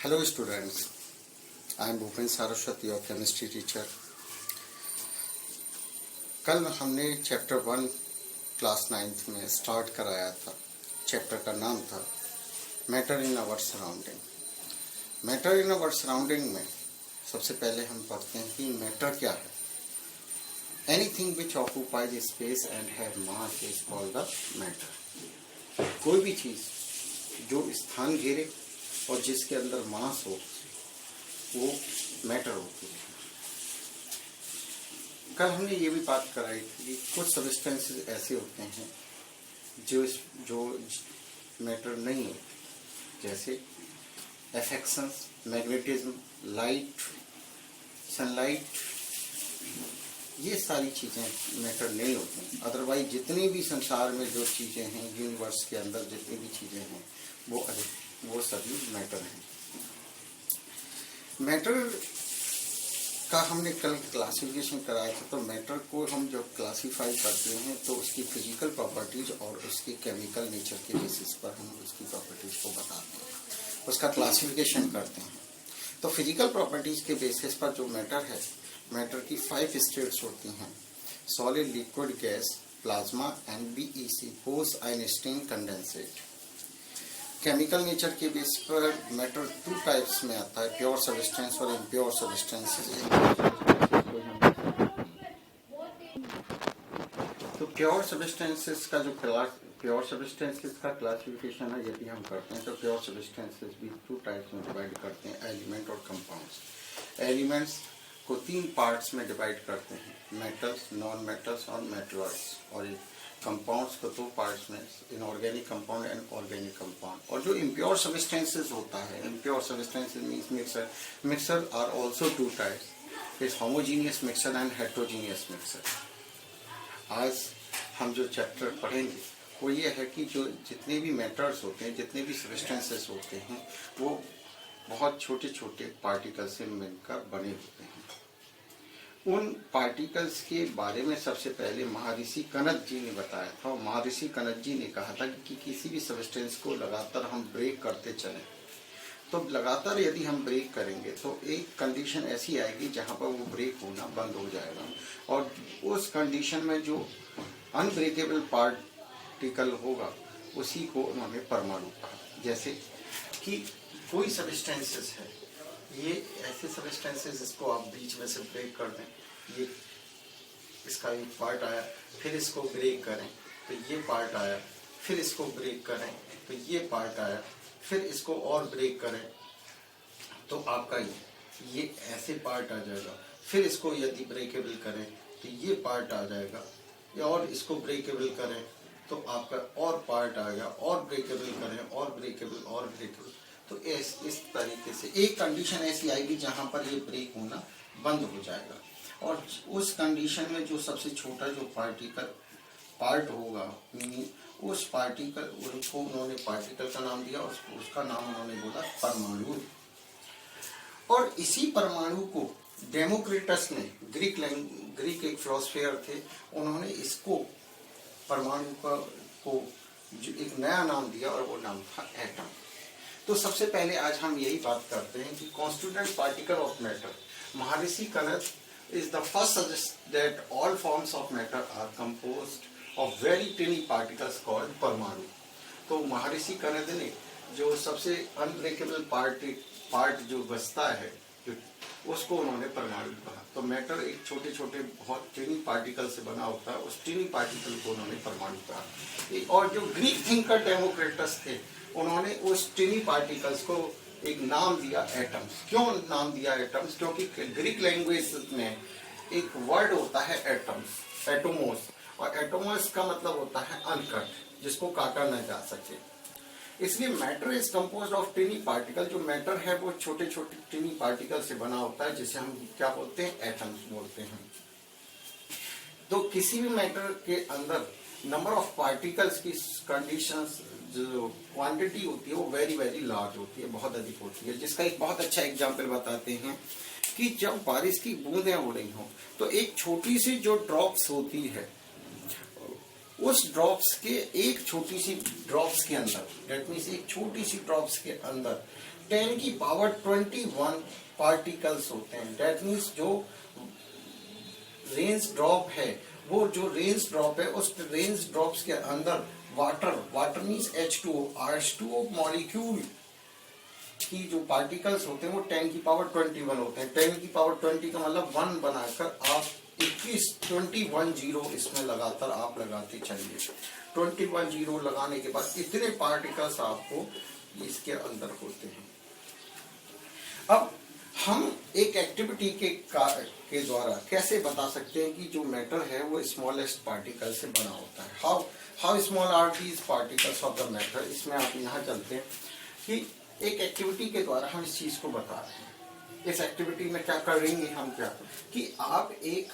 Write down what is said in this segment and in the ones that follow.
Hello students, I am Bhupen Saraswat, your chemistry teacher. कल हमने chapter 1 class 9th में start कराया था। चैप्टर का नाम था matter in our surrounding. Matter in our surrounding में सबसे पहले हम पढ़ते हैं कि मैटर क्या है। Anything which occupies space and have mass is called the matter. कोई भी चीज़ जो स्थान घेरे और जिसके अंदर मास हो वो मैटर होती है। कल हमने ये भी बात कराई थी कि कुछ सब्सटेंसेस ऐसे होते हैं जो मैटर नहीं होते, जैसे एफेक्शंस, मैग्नेटिज्म, लाइट, सनलाइट, ये सारी चीज़ें मैटर नहीं होती। अदरवाइज जितनी भी संसार में जो चीज़ें हैं, यूनिवर्स के अंदर जितनी भी चीज़ें हैं वो सभी मैटर हैं। मैटर का हमने कल क्लासिफिकेशन कराया था। तो मैटर को हम जब क्लासीफाई करते हैं तो उसकी फिजिकल प्रॉपर्टीज और उसकी केमिकल नेचर के बेसिस पर हम उसकी प्रॉपर्टीज को बताते हैं, उसका क्लासिफिकेशन करते हैं। तो फिजिकल प्रॉपर्टीज के बेसिस पर जो मैटर है, मैटर की 5 स्टेट्स होती हैं: solid, liquid, gas, plasma and BEC, post Einstein, condensate. Chemical nature के बेस पर मैटर 2 टाइप्स में आता है, प्योर सब्सटेंस और इम्प्योर सब्सटेंसेस। तो प्योर सब्सटेंसेस का जो प्योर सब्सटेंसेस का क्लासिफिकेशन है, यदि हम करते हैं तो प्योर सब्सटेंसेस भी 2 टाइप्स में डिवाइड करते हैं, एलिमेंट और कंपाउंड्स। एलिमेंट्स को 3 पार्ट्स में डिवाइड करते हैं, मेटल्स, नॉन मेटल्स और मेटल्स। और कंपाउंड्स को 2 पार्ट्स में, inorganic compound and organic compound. और जो इम्प्योर सब्सटेंसेस होता है, impure substances means mixture are also 2 types, is homogeneous mixture and heterogeneous mixture. आज हम जो चैप्टर पढ़ेंगे वो ये है कि जो जितने भी मैटर्स होते हैं, जितने भी सब्सटेंसेस होते हैं, वो बहुत छोटे छोटे पार्टिकल से मिलकर बने होते हैं। उन पार्टिकल्स के बारे में सबसे पहले महर्षि कनद जी ने बताया था। महर्षि कनद जी ने कहा था कि किसी भी सब्सटेंस को लगातार हम ब्रेक करते चलें, तो लगातार यदि हम ब्रेक करेंगे तो एक कंडीशन ऐसी आएगी जहां पर वो ब्रेक होना बंद हो जाएगा। और उस कंडीशन में जो अनब्रेकेबल पार्टिकल होगा उसी को उन्होंने परमाणु कहा। जैसे कि कोई सब्सटेंसेस है, ये ऐसे सब्सटेंसेस जिसको आप बीच में से ब्रेक कर दें, ये इसका एक पार्ट आया, फिर इसको ब्रेक करें तो ये पार्ट आया, फिर इसको ब्रेक करें तो ये पार्ट आया, फिर इसको और ब्रेक करें तो आपका ये ऐसे पार्ट आ जाएगा। फिर इसको यदि ब्रेकेबल करें तो ये पार्ट आ जाएगा, और इसको ब्रेकेबल करें तो आपका और पार्ट आ गया, और ब्रेकेबल करें और ब्रेकेबल और ब्रेकेबल। तो इस तरीके से एक कंडीशन ऐसी आएगी जहां पर ये ब्रेक होना बंद हो जाएगा। और उस कंडीशन में जो सबसे छोटा जो पार्ट होगा, उस पार्टिकल को उन्होंने पार्टिकल का नाम दिया, उसका नाम उन्होंने बोला परमाणु। और इसी परमाणु को डेमोक्रिटस ने, ग्रीक एक फिलोसोफर थे, उन्होंने इसको परमाणु को जो एक नया नाम दिया और वो नाम था एटम। तो सबसे पहले आज हम यही बात करते हैं कि constituent particle of matter. Maharshi Kannada is the first suggest that all forms of matter are composed of very tiny particles called परमाणु। तो महर्षि कनद ने जो सबसे अनब्रेकेबल पार्ट जो बचता है, उसको उन्होंने परमाणु कहा। तो मैटर एक छोटे छोटे बहुत टिनी पार्टिकल से बना होता है, उस टिनी पार्टिकल को उन्होंने परमाणु कहा। और जो ग्रीक थिंकर डेमोक्रिटस थे, उन्होंने उस टिनी पार्टिकल्स को एक नाम दिया एटम्स। क्यों नाम दिया एटम्स? क्योंकि ग्रीक लैंग्वेज में एक वर्ड होता है एटम्स, एटोमोस, और एटोमोस का मतलब होता है अनकट, जिसको काटा न जा सके। इसलिए matter is composed of टिनी particle. जो मैटर है वो छोटे छोटे टिनी पार्टिकल से बना होता है, जिसे हम क्या बोलते हैं? एटम्स बोलते हैं। तो किसी भी मैटर के अंदर नंबर ऑफ पार्टिकल्स की कंडीशंस, जो क्वांटिटी होती है वो वेरी वेरी लार्ज होती है, बहुत अधिक होती है। जिसका एक बहुत अच्छा एग्जांपल बताते हैं कि जब बारिश की बूंदें हो रही हों तो एक छोटी सी जो ड्रॉप्स होती है उस ड्रॉप्स के एक छोटी सी ड्रॉप्स के अंदर, डेट मीन्स एक छोटी सी ड्रॉप्स के अंदर 10 की पावर 21 पार्टिकल्स होते हैं। डेट मीन्स जो रेंज ड्रॉप है, वो जो रेंज ड्रॉप है उस रेंज ड्रॉप्स के अंदर water means H2O, H2O molecule की जो पार्टिकल्स होते हैं वो 10 की पावर 21 होते हैं। 10 की पावर 20 का मतलब 1 बनाकर आप 21 जीरो इसमें लगातार आप लगाते चलिए। 21 जीरो लगाने के बाद इतने पार्टिकल्स आपको इसके अंदर होते हैं। अब हम एक एक्टिविटी के द्वारा कैसे बता सकते हैं कि जो मैटर है वो स्मॉलेस्ट पार्टिकल से बना होता है। How small are these particles of the matter. इसमें आप यहाँ चलते हैं कि एक एक्टिविटी के द्वारा हम इस चीज को बता रहे हैं। इस एक्टिविटी में क्या करेंगे हम, क्या कि आप एक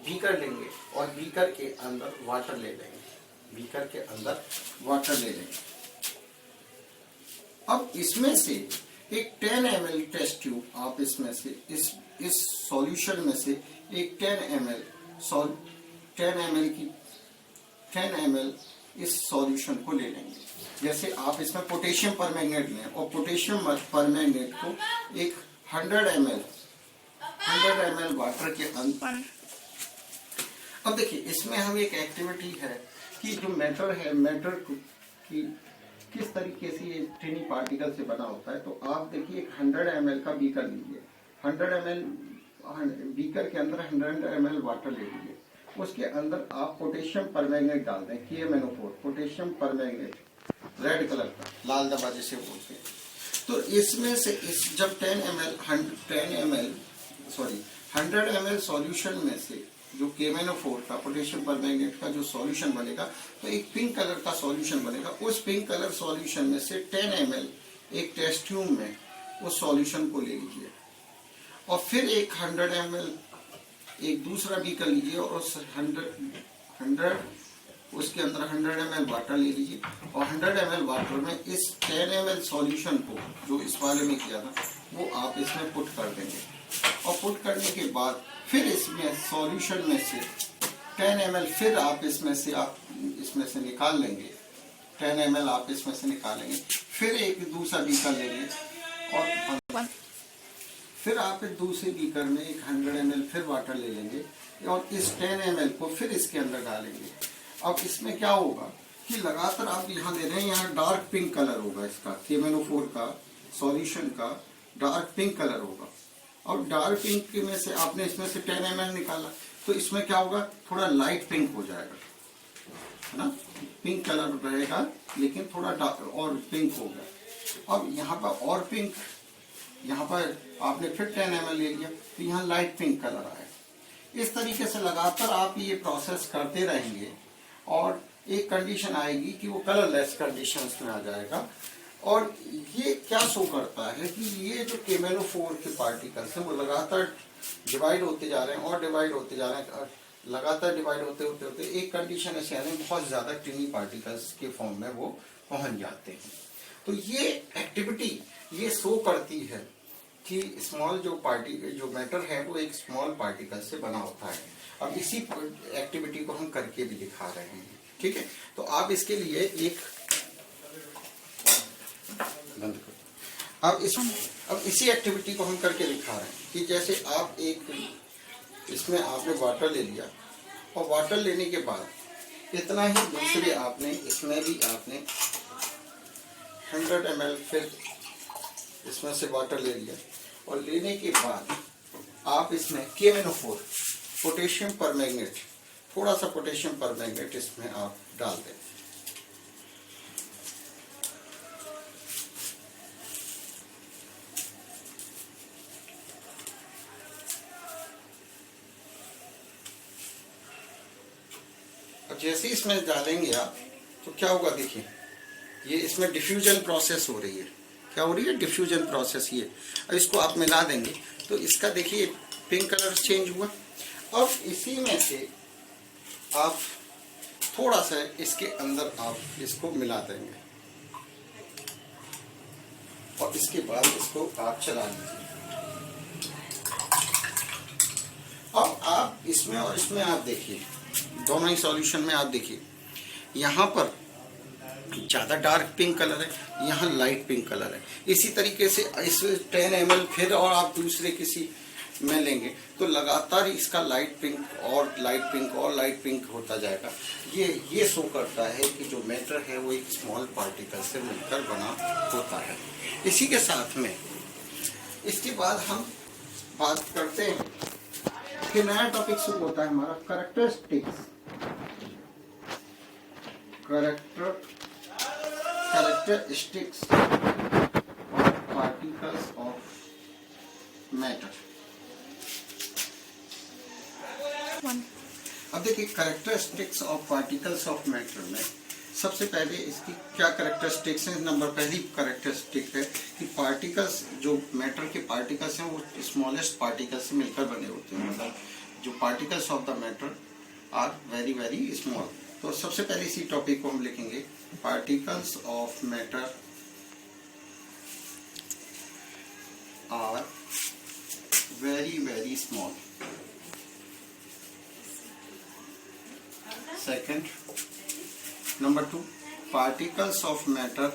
बीकर लेंगे और बीकर के अंदर वाटर ले लेंगे। बीकर के अंदर वाटर ले लेंगे। अब इसमें से एक 10 ml टेस्ट ट्यूब आप इसमें से इस सॉल्यूशन में से एक 10 ml इस सॉल्यूशन को ले लेंगे। जैसे आप इसमें पोटेशियम परमैंगनेट लें और पोटेशियम परमैंगनेट को एक 100 ml वाटर के अंदर। अब देखिए इसमें हम एक एक्टिविटी है कि जो मैटर है, मैटर की किस तरीके से ये टिनी पार्टिकल से बना होता है। तो आप देखिए एक 100 ml का बीकर लीजिए। 100 ml बीकर के अंदर 100 ml वाटर ले लीजिए। उसके अंदर आप पोटेशियम परमैंगनेट डाल दें, KMnO4 potassium permanganate, red colour का, लाल दवा जिसे बोलते हैं। तो इसमें से जब 100 ml सॉल्यूशन में से जो KMnO4 का पोटेशियम परमैंगनेट का जो सॉल्यूशन बनेगा तो एक पिंक कलर का सॉल्यूशन बनेगा। उस पिंक कलर सॉल्यूशन में से 10 ml एक टेस्ट ट्यूब में उस सॉल्यूशन को ले लीजिए और फिर एक 100 ml एक दूसरा बीकर लीजिए और उस 100 उसके अंदर 100 ml वाटर ले लीजिए और 100 ml वाटर में इस 10 ml सॉल्यूशन को जो इस वाले में किया था वो आप इसमें पुट कर देंगे। और पुट करने के बाद फिर इसमें सॉल्यूशन में से 10 ml फिर आप इसमें से निकाल लेंगे। 10 ml आप इसमें से निकालेंगे, फिर एक दूसरा बीकर लेंगे और फिर आप एक दूसरे बीकर में एक 100 ml फिर वाटर ले लेंगे और इस 10 ml को फिर इसके अंदर डालेंगे। अब इसमें क्या होगा कि लगातार आप यहाँ दे रहे हैं, यहाँ डार्क पिंक कलर होगा, इसका KMnO4 का सॉल्यूशन का डार्क पिंक कलर होगा। और डार्क पिंक में से आपने इसमें से 10 ml निकाला तो इसमें क्या होगा, थोड़ा लाइट पिंक हो जाएगा, है ना। पिंक कलर रहेगा लेकिन थोड़ा डार्क और पिंक होगा। अब यहाँ पर और पिंक, यहाँ पर आपने फिर 10 ml ले लिया तो यहाँ लाइट पिंक कलर आएगा। इस तरीके से लगातार आप ये प्रोसेस करते रहेंगे और एक कंडीशन आएगी कि वो कलरलेस कंडीशंस में आ जाएगा। और ये क्या शो करता है कि ये जो KMnO4 के पार्टिकल्स हैं वो लगातार डिवाइड होते जा रहे हैं और डिवाइड होते जा रहे हैं, लगातार डिवाइड होते होते होते एक कंडीशन ऐसे आने बहुत ज्यादा टिनी पार्टिकल्स के फॉर्म में वो पहुंच जाते हैं। तो ये एक्टिविटी ये शो करती है कि स्मॉल जो मैटर है वो एक स्मॉल पार्टिकल से बना होता है। अब इसी एक्टिविटी को हम करके भी दिखा रहे हैं, ठीक है। तो आप इसके लिए एक बंद करो। अब इसी एक्टिविटी को हम करके दिखा रहे हैं कि जैसे आप एक इसमें आपने वाटर ले लिया और वाटर लेने के बाद इतना ही दूसरे आपने इसमें भी आपने 100 ml फिर इसमें से वाटर ले लिया और लेने के बाद आप इसमें KMnO4 पोटेशियम परमैंगनेट, थोड़ा सा पोटेशियम परमैंगनेट इसमें आप डाल दें। अब जैसे ही इसमें डालेंगे आप तो क्या होगा, देखिए ये इसमें डिफ्यूजन प्रोसेस हो रही है। क्या हो रही है, डिफ्यूजन प्रोसेस। ये अब इसको आप मिला देंगे तो इसका देखिए पिंक कलर चेंज हुआ। अब इसी में से आप थोड़ा सा इसके अंदर आप इसको मिला देंगे और इसके बाद इसको आप चला लीजिए। अब आप इसमें और इसमें आप देखिए दोनों ही सॉल्यूशन में आप देखिए, यहाँ पर ज़्यादा डार्क पिंक कलर है, यहाँ लाइट पिंक कलर है। इसी तरीके से इस 10 ml फिर और आप दूसरे किसी में लेंगे तो लगातार इसका लाइट पिंक और लाइट पिंक और लाइट पिंक होता जाएगा। ये शो करता है कि जो मैटर है वो एक स्मॉल पार्टिकल से मिलकर बना होता है। इसी के साथ में इसके बाद हम बात करते हैं कि नया टॉपिक शुरू होता है हमारा characteristics of particles of matter. अब देखिए, characteristics of particles of matter में सबसे पहले इसकी क्या कैरेक्टरिस्टिक्स है। नंबर पहली कैरेक्टरिस्टिक है कि पार्टिकल्स, जो मैटर के पार्टिकल्स हैं वो स्मॉलेस्ट पार्टिकल्स से मिलकर बने होते हैं। मतलब जो particles of the matter are very very small. तो सबसे पहले इसी टॉपिक को हम लिखेंगे, particles of matter are very very small. Second, number 2, particles of matter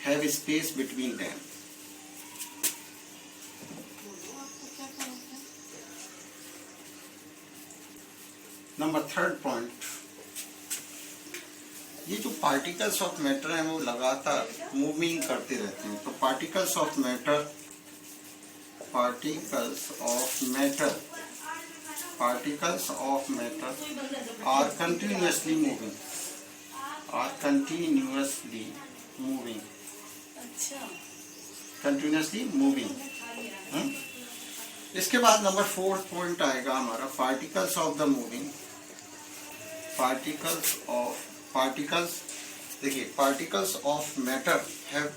have space between them. Number 3rd point, ये जो पार्टिकल्स ऑफ मैटर हैं वो लगातार मूविंग करते रहते हैं। तो particles of matter are continuously moving। इसके बाद नंबर 4th पॉइंट आएगा हमारा, particles of matter have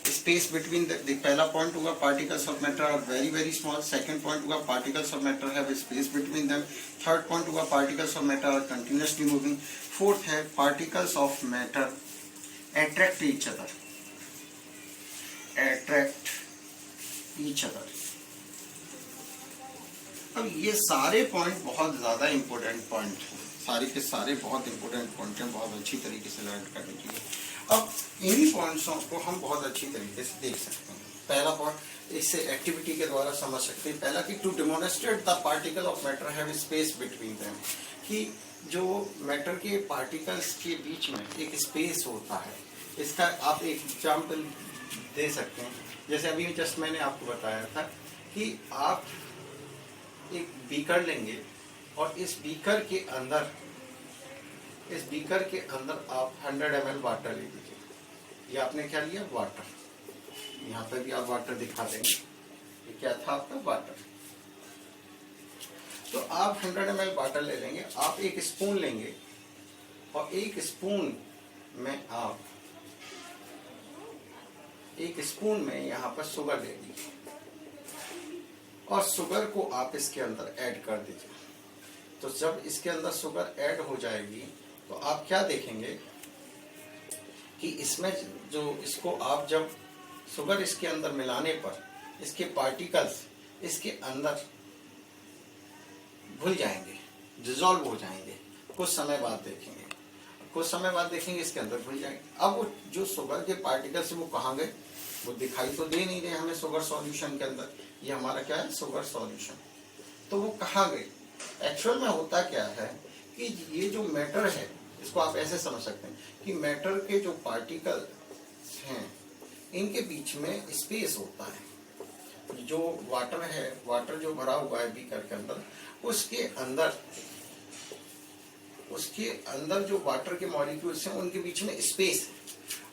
space between the पहला पॉइंट होगा particles of matter are very very small. Second point होगा particles of matter have space between them. Third point होगा particles of matter are continuously moving. Fourth है particles of matter attract each other. अब ये सारे point बहुत ज्यादा important point हैं, सारे के सारे बहुत इंपॉर्टेंट पॉइंट हैं, बहुत अच्छी तरीके से लर्न करने के लिए। अब इन्हीं पॉइंट्सों को हम बहुत अच्छी तरीके से देख सकते हैं। पहला पॉइंट इससे एक्टिविटी के द्वारा समझ सकते हैं। पहला कि to demonstrate the particle of matter have space between them, कि जो मैटर के पार्टिकल्स के बीच में एक स्पेस होता है। इसका आप एक एग्जाम्पल दे सकते हैं। जैसे अभी जस्ट मैंने आपको बताया था कि आप एक बीकर लेंगे और इस बीकर के अंदर आप 100 ml वाटर ले लीजिए। ये आपने क्या लिया, वाटर। यहाँ पे भी आप वाटर दिखा देंगे, ये क्या था आपका, वाटर। तो आप 100 ml वाटर ले लेंगे, आप एक स्पून लेंगे और एक स्पून में यहाँ पर शुगर ले लीजिए और शुगर को आप इसके अंदर ऐड कर दीजिए। तो जब इसके अंदर शुगर ऐड हो जाएगी तो आप क्या देखेंगे कि इसमें जो इसको आप जब शुगर इसके अंदर मिलाने पर इसके पार्टिकल्स इसके अंदर घुल जाएंगे, डिसॉल्व हो जाएंगे। कुछ समय बाद देखेंगे इसके अंदर घुल जाएंगे। अब वो जो शुगर के पार्टिकल्स वो कहाँ गए, वो दिखाई तो दे नहीं रहे हमें शुगर सॉल्यूशन के अंदर। ये हमारा क्या है, शुगर सॉल्यूशन। तो वो कहाँ गए, एक्चुअल में होता क्या है कि ये जो मैटर है, इसको आप ऐसे समझ सकते हैं कि मैटर के जो पार्टिकल्स हैं इनके बीच में स्पेस होता है। जो वाटर है, वाटर जो भरा हुआ है बीकर के अंदर, उसके अंदर जो वाटर के मॉलिक्यूल्स हैं उनके बीच में स्पेस है।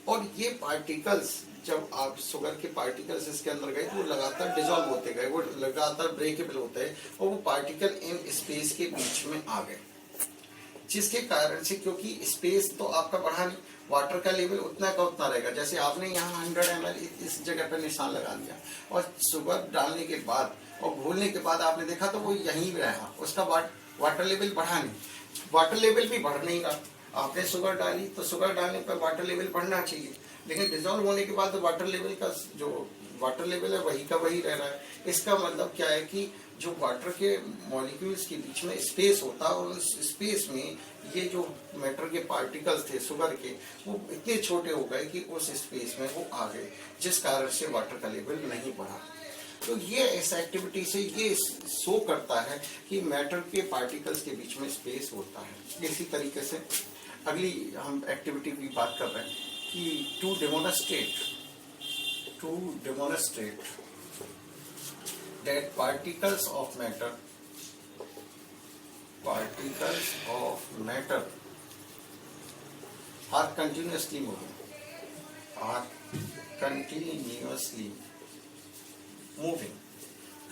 और ये पार्टिकल्स जब आप शुगर के पार्टिकल्स इसके अंदर गए तो वो लगातार डिसॉल्व होते गए, वो लगातार ब्रेकेबल होते हैं और वो पार्टिकल इन स्पेस के बीच में आ गए। जिसके कारण से, क्योंकि स्पेस तो आपका बढ़ा नहीं, वाटर का लेवल उतना का उतना रहेगा। जैसे आपने यहाँ 100 ml इस जगह पर निशान लगा दिया और शुगर डालने के बाद और घोलने के बाद आपने देखा तो वो यहीं रहा, उसका वाटर लेवल बढ़ा नहीं, वाटर लेवल भी बढ़ नहीं रहा। आपने शुगर डाली तो शुगर डालने पर वाटर लेवल बढ़ना चाहिए, लेकिन डिजोल्व होने के बाद तो वाटर लेवल का जो वाटर लेवल है वही का वही रह रहा है। इसका मतलब क्या है कि जो वाटर के मॉलिक्यूल्स के बीच में स्पेस होता है और उस स्पेस में ये जो मैटर के पार्टिकल्स थे शुगर के वो इतने छोटे हो गए कि उस स्पेस में वो आ गए, जिस कारण से वाटर का लेवल नहीं बढ़ा। तो ये इस एक्टिविटी से ये शो करता है कि मैटर के पार्टिकल्स के बीच में स्पेस होता है। इसी तरीके से अगली हम एक्टिविटी की बात कर रहे हैं कि to demonstrate that particles of matter are continuously moving,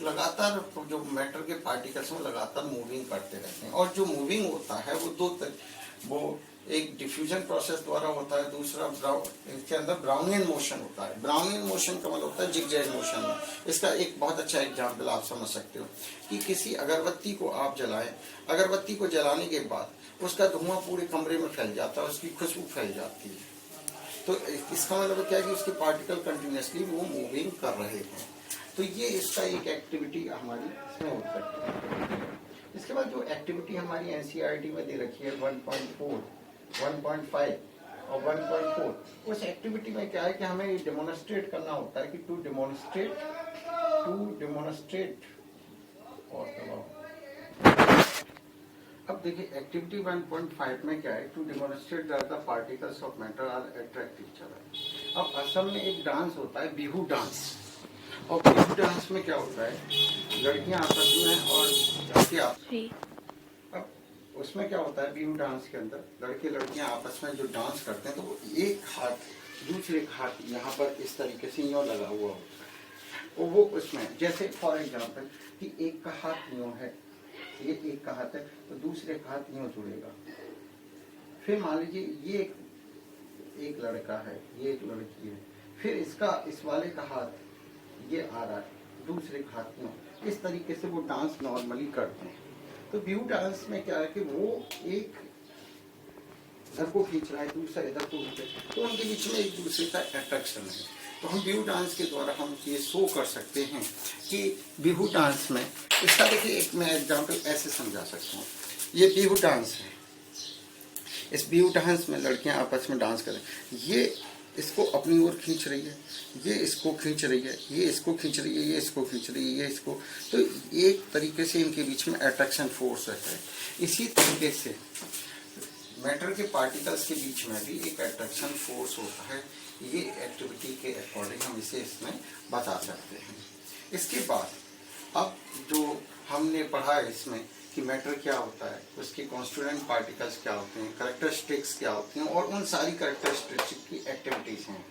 लगातार जो मैटर के पार्टिकल्स में लगातार मूविंग करते रहते हैं। और जो मूविंग होता है वो एक डिफ्यूजन प्रोसेस द्वारा होता है, दूसरा इसके अंदर ब्राउनियन मोशन होता है। ब्राउनियन मोशन का मतलब होता है जिगजैग मोशन में। इसका एक बहुत अच्छा एग्जांपल आप समझ सकते हो कि किसी अगरबत्ती को आप जलाएं, अगरबत्ती को जलाने के बाद उसका धुआं पूरे कमरे में फैल जाता है, उसकी खुशबू फैल जाती है। तो इसका मतलब क्या है कि उसके पार्टिकल कंटिन्यूसली वो मूविंग कर रहे हैं। तो ये इसका एक एक्टिविटी हमारी इसमें हो सकती है। इसके बाद जो एक्टिविटी हमारी एनसीईआरटी में दे रखी है 1.4, 1.5 और 1.4, उस एक्टिविटी में क्या है कि हमें ये डेमोन्स्ट्रेट करना होता है कि टू डेमोन्स्ट्रेट और अब देखिए एक्टिविटी 1.5 में क्या है, to demonstrate that the particles of matter are attract each other. अब असम में एक डांस होता है बिहू डांस, और बिहू डांस में क्या होता है लड़कियां आपस में और लड़के अब उसमें क्या होता है बिहू डांस के अंदर लड़के लड़कियां आपस में जो डांस करते हैं तो वो एक हाथ दूसरे हाथ यहाँ पर इस तरीके से यूं लगा हुआ होता है। और वो उसमें जैसे फॉर एग्जांपल कि एक का हाथ यूं है, ये एक का हाथ है तो दूसरे का हाथ यूं जुड़ेगा। फिर मान लीजिए ये एक लड़का है, ये एक लड़की है, फिर इसका इस वाले का हाथ ये आ रहा है, दूसरे का हाथ यूं, इस तरीके से वो डांस नॉर्मली करते हैं। तो बिहू डांस में क्या है कि वो एक इधर को खींच रहा है, दूसरा इधर को खींच रहा है, तो उनके बीच में एक दूसरे का अट्रैक्शन है। तो हम बिहू डांस के द्वारा हम ये शो कर सकते हैं कि बिहू डांस में इसका देखिए एक मैं एग्जांपल ऐसे समझा सकता हूँ। ये बिहू डांस है, इस बिहू डांस में लड़कियां आपस में डांस करें, ये इसको अपनी ओर खींच रही है, ये इसको खींच रही है, ये इसको खींच रही है, ये इसको खींच रही है, ये इसको, तो एक तरीके से इनके बीच में अट्रैक्शन फोर्स है। इसी तरीके से मैटर के पार्टिकल्स के बीच में भी एक अट्रैक्शन फोर्स होता है। ये एक्टिविटी के अकॉर्डिंग हम इसे इसमें बता सकते हैं। इसके बाद अब जो हमने पढ़ा है इसमें कि मैटर क्या होता है, उसके कॉन्स्टिट्यूएंट पार्टिकल्स क्या होते हैं, कैरेक्टरिस्टिक्स क्या होती हैं, और उन सारी कैरेक्टरिस्टिक्स की एक्टिविटीज हैं।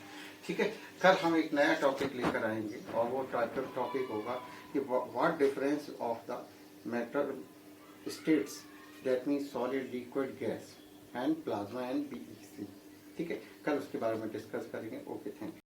ठीक है, कल हम एक नया टॉपिक लेकर आएंगे और वो टॉपिक होगा कि what difference of the matter states, that means solid, liquid, gas and plasma and BEC. ठीक है, कल उसके बारे में डिस्कस करेंगे। Okay, thank you.